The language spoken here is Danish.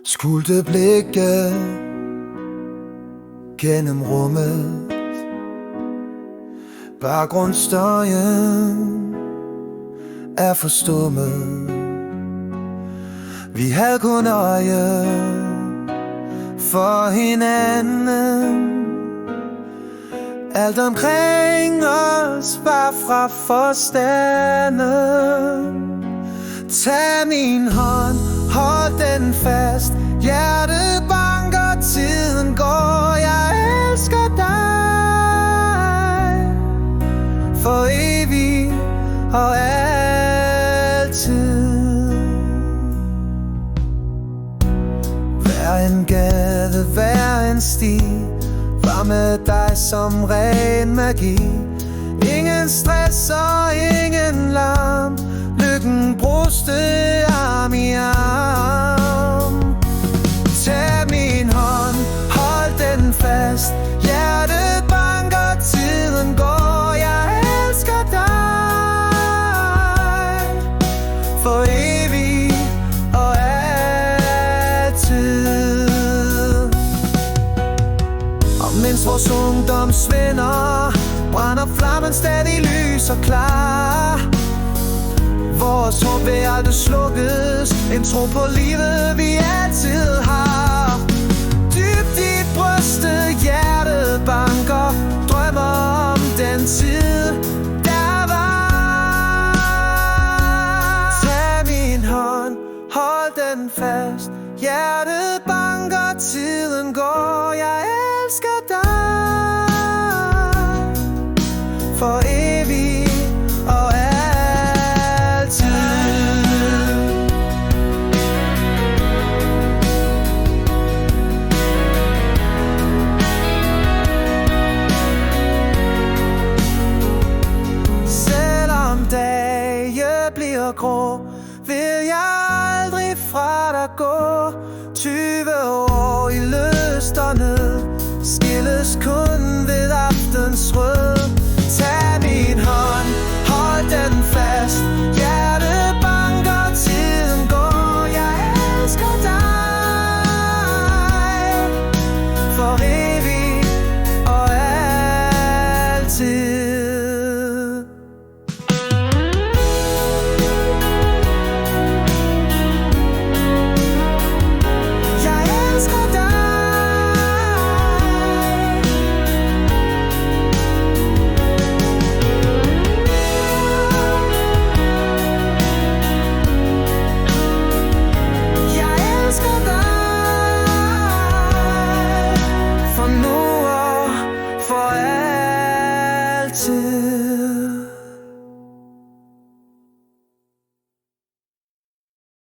Skjulte blikke gennem rummet, baggrundsstøjen er forstummet. Vi havde kun øje for hinanden. Alt omkring os var fra forstanden. Tag min hånd, hold den fast. Hjertet banker, tiden går. Jeg elsker dig for evigt og altid. Hver en gade, hver en sti var med dig som ren magi. Ingen stress og ingen larm. Lykken bruste arm i arm. Tag min hånd, hold den fast. Hjertet banker, tiden går. Jeg elsker dig for evigt og altid. Og mens vores ungdom svinder, brænder flammen stadig lys og klar. Vores håb vil aldrig slukkes. En tro på livet vi altid har. Dybt i brystet, hjertet banker. Drømmer om den tid der var. Tag min hånd, hold den fast. Hjertet banker, tiden går. Jeg elsker dig for evigt og altid. Selvom dage bliver grå, vil jeg aldrig fra dig gå.